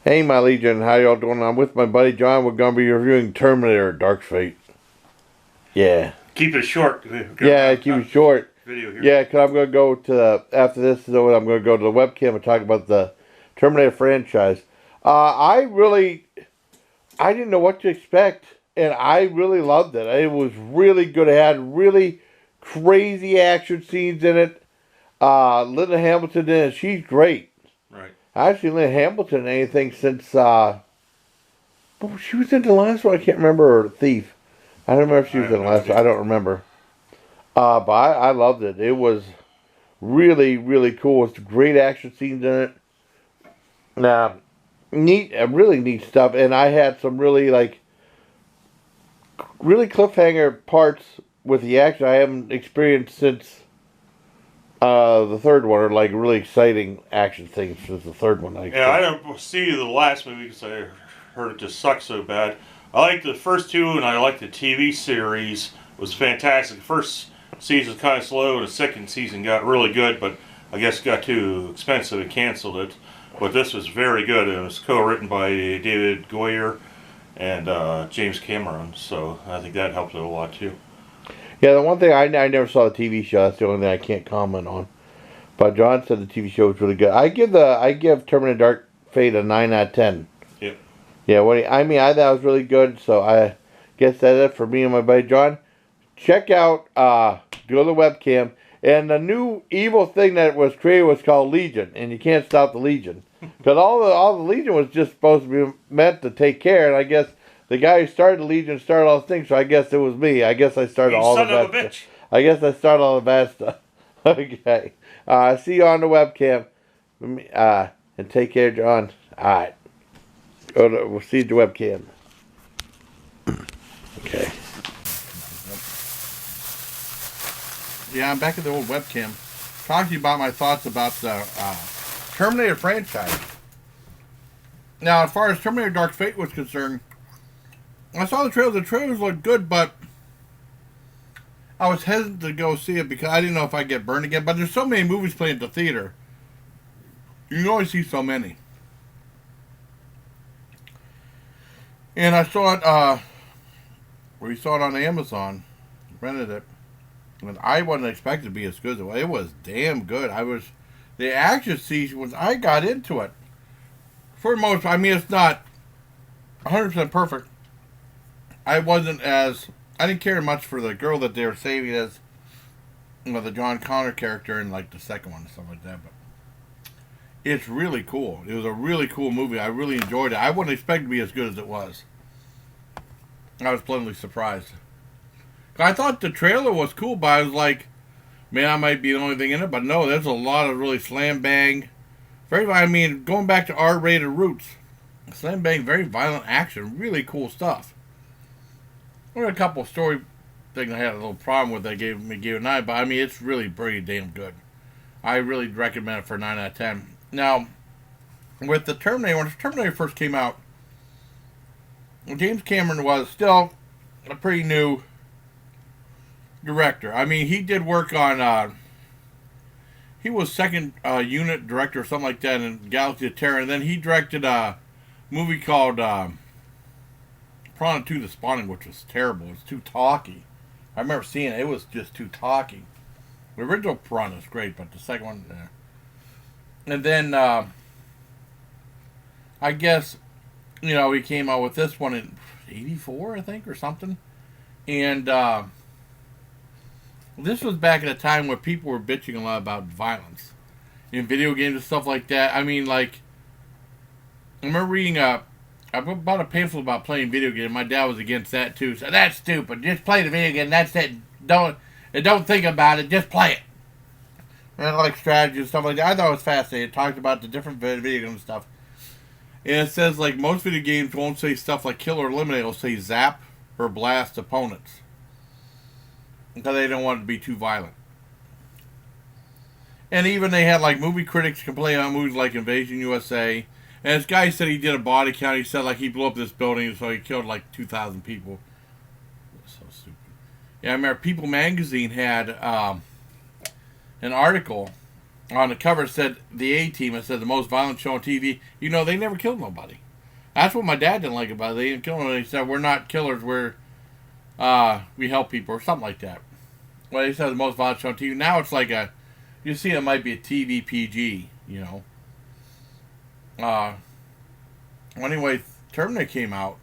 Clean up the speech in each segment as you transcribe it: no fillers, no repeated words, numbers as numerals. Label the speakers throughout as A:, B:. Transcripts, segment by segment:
A: Hey, my Legion, how y'all doing? I'm with my buddy John. We're going to be reviewing Terminator Dark Fate. Yeah.
B: Keep it short.
A: Yeah, keep it short.
B: Video here.
A: Yeah, because I'm going to go to, after this is over, I'm going to go to the webcam and talk about the Terminator franchise. I didn't know what to expect, and I really loved it. It was really good. It had really crazy action scenes in it. Linda Hamilton in it, she's great.
B: Right.
A: Actually, Linda Hamilton in anything since, she was in the last one. I can't remember her, Thief. I don't remember if she was in the last one. I don't remember. But I loved it. It was really, really cool. It's great action scenes in it. Really neat stuff. And I had some really cliffhanger parts with the action I haven't experienced since the third one, or like really exciting action things since the third one.
B: I didn't see the last movie because I heard it just sucked so bad. I liked the first two, and I liked the TV series. It was fantastic. The first season was kind of slow, and the second season got really good, but I guess it got too expensive and canceled it. But this was very good. It was co-written by David Goyer and James Cameron, so I think that helped it a lot too.
A: Yeah, the one thing I never saw the TV show. That's the only thing I can't comment on. But John said the TV show was really good. I give Terminator Dark Fate a 9 out of 10.
B: Yep.
A: Yeah, I thought it was really good. So I guess that's it for me and my buddy John. Check out go to the webcam, and the new evil thing that was created was called Legion, and you can't stop the Legion because all the Legion was just supposed to be meant to take care, and I guess the guy who started the Legion started all the things, so I guess it was me. I guess I started all the bad stuff. I guess I started all the bad stuff. Okay. See you on the webcam. And take care, John. Alright. We'll see you at the webcam. Okay.
C: Yeah, I'm back at the old webcam. Talking to you about my thoughts about the Terminator franchise. Now, as far as Terminator Dark Fate was concerned, I saw the trailers. The trailers looked good, but I was hesitant to go see it because I didn't know if I'd get burned again. But there's so many movies playing at the theater. You can only see so many. And I saw it, we saw it on Amazon. Rented it. And I wasn't expecting to be as good as it was. It was damn good. The action scenes, when I got into it, for most, I mean, it's not 100% perfect. I didn't care much for the girl that they were saving as, the John Connor character in like the second one and stuff like that. But it's really cool. It was a really cool movie. I really enjoyed it. I wouldn't expect it to be as good as it was. I was pleasantly surprised. I thought the trailer was cool, but I was like, man, I might be the only thing in it. But no, there's a lot of really slam bang. Going back to R-rated roots. Slam bang, very violent action. Really cool stuff. There were a couple of story things I had a little problem with. They gave a 9, but it's really pretty damn good. I really recommend it for a 9 out of 10. Now, with the Terminator, when the Terminator first came out, James Cameron was still a pretty new director. He did work on, he was second unit director or something like that in Galaxy of Terror, and then he directed a movie called Piranha 2: The Spawning, which was terrible. It was too talky. I remember seeing it. It was just too talky. The original Piranha is great, but the second one, And then, I guess, he came out with this one in 84, I think, or something. And this was back at a time where people were bitching a lot about violence in video games and stuff like that. I remember reading I bought a pamphlet about playing video games. My dad was against that too. So that's stupid. Just play the video game. That's it. Don't think about it. Just play it. And like strategy and stuff like that. I thought it was fascinating. It talked about the different video game stuff. And it says like most video games won't say stuff like kill or eliminate. It'll say zap or blast opponents because they don't want it to be too violent. And even they had like movie critics complain on movies like Invasion USA. And this guy said he did a body count. He said like he blew up this building, so he killed like 2,000 people. So stupid. Yeah, I remember People Magazine had an article on the cover said the A-Team. It said the most violent show on TV. You know, they never killed nobody. That's what my dad didn't like about it. They didn't kill nobody. He said, we're not killers. We help people or something like that. Well, they said the most violent show on TV. Now it's like you see, it might be a TV PG, you know. Well, anyway, Terminator came out,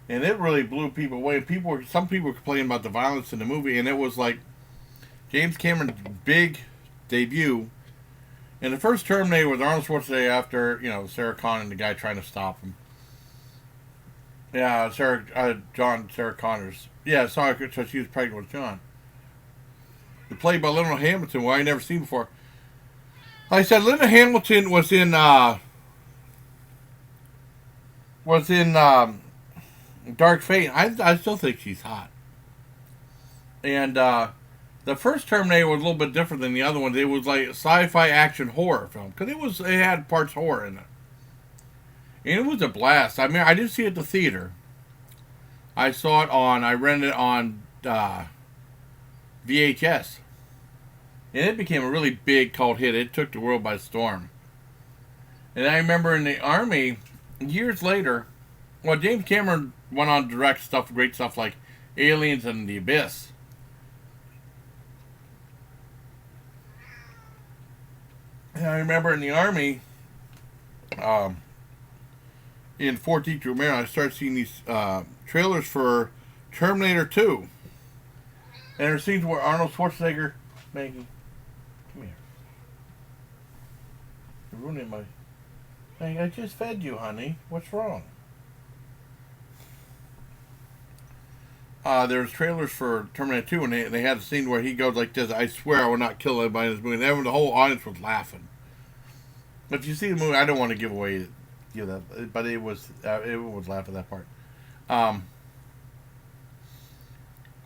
C: and it really blew people away. Some people were complaining about the violence in the movie, and it was like James Cameron's big debut. And the first Terminator was Arnold Schwarzenegger after, Sarah Connor and the guy trying to stop him. Yeah, Sarah Connor's. Yeah, sorry, so she was pregnant with John. The play by Linda Hamilton, who I never seen before. Like I said, Linda Hamilton was in Dark Fate. I still think she's hot. And the first Terminator was a little bit different than the other ones. It was like a sci-fi action horror film because it had parts horror in it, and it was a blast. I mean, I didn't see it at the theater. I rented it on VHS, and it became a really big cult hit. It took the world by storm. And I remember in the Army years later, well, James Cameron went on to direct great stuff like Aliens and The Abyss. And I remember in the Army, in Fort Detrick, Maryland, I started seeing these trailers for Terminator 2. And there are scenes where Arnold Schwarzenegger, Maggie, come here. You're ruining my... Maggie, I just fed you, honey. What's wrong? There's trailers for Terminator 2, and they had a scene where he goes like this, I swear I will not kill anybody in this movie. And the whole audience was laughing. If you see the movie, I don't want to give that, but it was laugh at that part.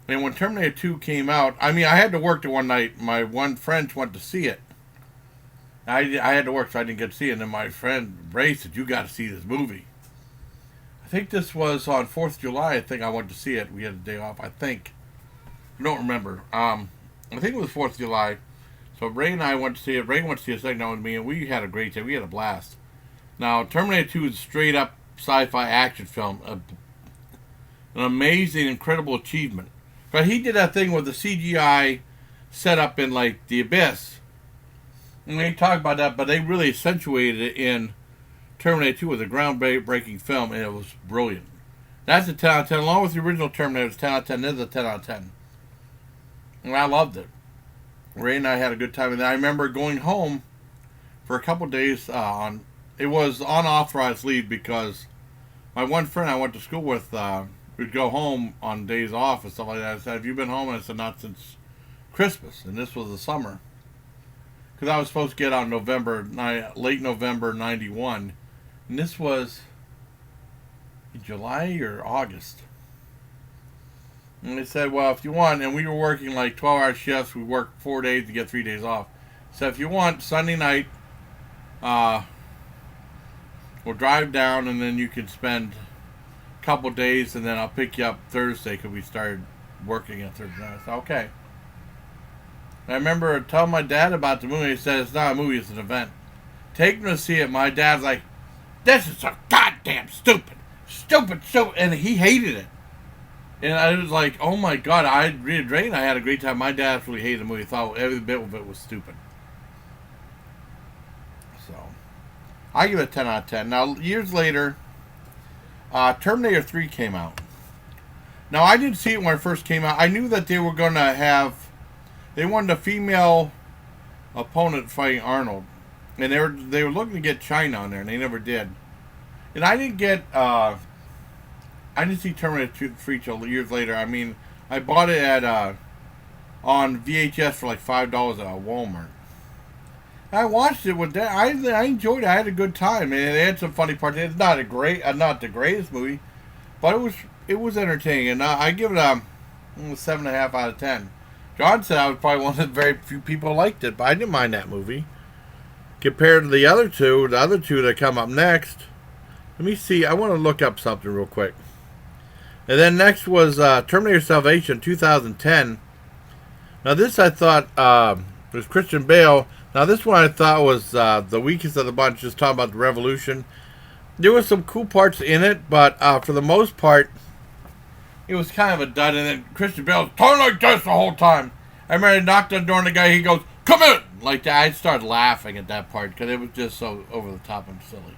C: And when Terminator 2 came out, I mean, I had to work the one night. My one friend went to see it. I had to work, so I didn't get to see it. And then my friend Ray said, you got to see this movie. I think this was on 4th of July. I think I went to see it. We had a day off, I think. I don't remember. I think it was 4th of July. So Ray and I went to see it. Ray went to see it second night with me, and we had a great day. We had a blast. Now, Terminator 2 is a straight-up sci-fi action film. An amazing, incredible achievement. But he did that thing with the CGI set up in, like, The Abyss. And they talk about that, but they really accentuated it in Terminator 2 was a groundbreaking film, and it was brilliant. That's a 10 out of 10. Along with the original Terminator, it's 10 out of 10. This is a 10 out of 10. And I loved it. Ray and I had a good time. And I remember going home for a couple days it was unauthorized leave because my one friend I went to school with would go home on days off and stuff like that. I said, have you been home? And I said, not since Christmas. And this was the summer. Because I was supposed to get out in late November 91. And this was in July or August. And they said, well, if you want, and we were working like 12-hour shifts. We worked 4 days to get 3 days off. So if you want, Sunday night, we'll drive down and then you can spend a couple days and then I'll pick you up Thursday because we started working on Thursday night. I said, okay. I remember telling my dad about the movie. He said, it's not a movie, it's an event. Take him to see it. My dad's like, this is so goddamn stupid. And he hated it. And I was like, oh my God, Ray and I had a great time. My dad actually hated the movie. He thought every bit of it was stupid. So, I give it a 10 out of 10. Now, years later, Terminator 3 came out. Now, I didn't see it when it first came out. I knew that they were going to they wanted a female opponent fighting Arnold. And they were looking to get China on there, and they never did. And I didn't see Terminator 3 till years later. I mean, I bought it on VHS for like $5 at Walmart. I watched it with Dad. I enjoyed it. I had a good time, and it had some funny parts. It's not the greatest movie, but it was entertaining. And I give it a 7.5 out of 10. John said I was probably one of the very few people who liked it, but I didn't mind that movie compared to the other two that come up next. Let me see. I want to look up something real quick. And then next was Terminator Salvation 2010. Now this I thought was Christian Bale. Now this one I thought was the weakest of the bunch, just talking about the Revolution. There was some cool parts in it, but for the most part, it was kind of a dud. And then Christian Bale was talking like this the whole time. I remember I knocked on the door and the guy, he goes, "Come in!" Like that. I started laughing at that part because it was just so over the top and silly.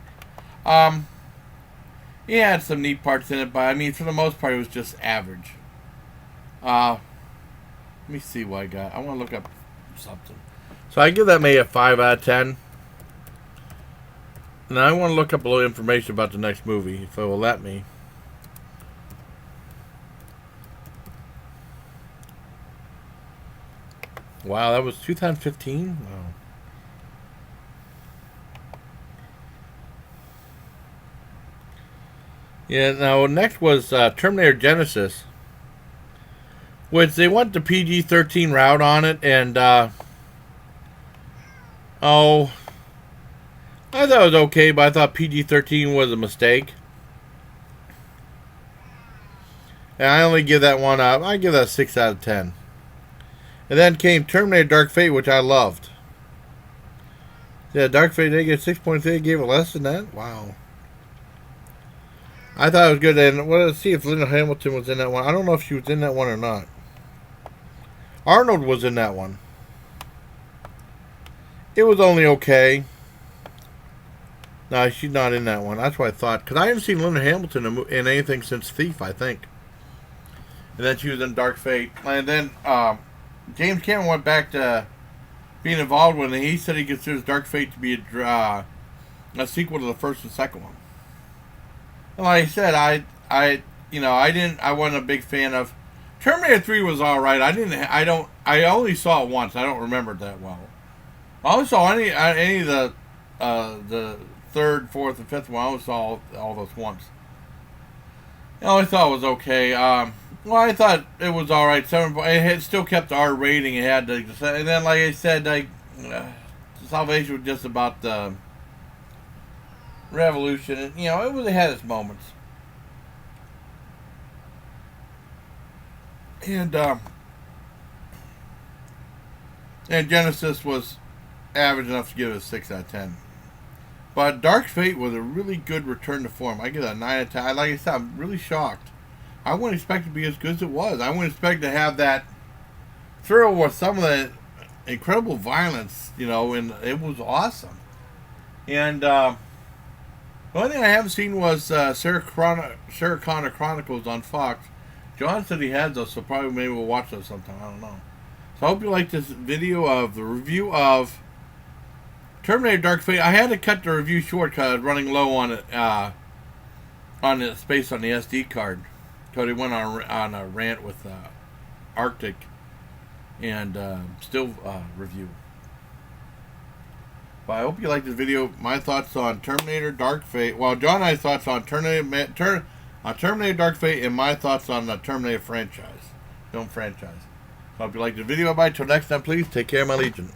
C: He had some neat parts in it, but I mean, for the most part, it was just average. Let me see what I got. I want to look up something. So I give that maybe a 5 out of 10. Now I want to look up a little information about the next movie, if it will let me. Wow, that was 2015? Wow. Yeah, now next was Terminator Genesis, which they went the PG-13 route on it, and I thought it was okay, but I thought PG-13 was a mistake. And I only give that one up. I give that a 6 out of 10. And then came Terminator Dark Fate, which I loved. Yeah, Dark Fate, they get 6.3. They gave it less than that? Wow. I thought it was good. And well, let's see if Linda Hamilton was in that one. I don't know if she was in that one or not. Arnold was in that one. It was only okay. No, she's not in that one. That's what I thought. Because I haven't seen Linda Hamilton in anything since Thief, I think. And then she was in Dark Fate. And then James Cameron went back to being involved with it. He said he considers Dark Fate to be a sequel to the first and second one. And like I said, I wasn't a big fan of Terminator 3 was all right. I only saw it once. I don't remember it that well. I only saw any of the third, fourth, and fifth one. I only saw all those once. I always thought it was okay. Well, I thought it was all right. It had still kept the R rating. It had and then, like I said, Salvation was just about the Revolution. And, it had its moments. And Genesis was average enough to give it a 6 out of 10. But Dark Fate was a really good return to form. I give it a 9 out of 10. Like I said, I'm really shocked. I wouldn't expect it to be as good as it was. I wouldn't expect to have that thrill with some of the incredible violence, and it was awesome. And the only thing I haven't seen was Sarah Connor Chronicles on Fox. John said he had those, so probably maybe we'll watch those sometime. I don't know. So I hope you like this video of the review of Terminator Dark Fate. I had to cut the review short because I was running low on it, on the space on the SD card. Cody went on a rant with Arctic and still review. But I hope you like this video. My thoughts on Terminator Dark Fate. Well, John and I's thoughts on Terminator Dark Fate and my thoughts on the Terminator film franchise. So I hope you like the video. Bye. Till next time, please take care, my legion.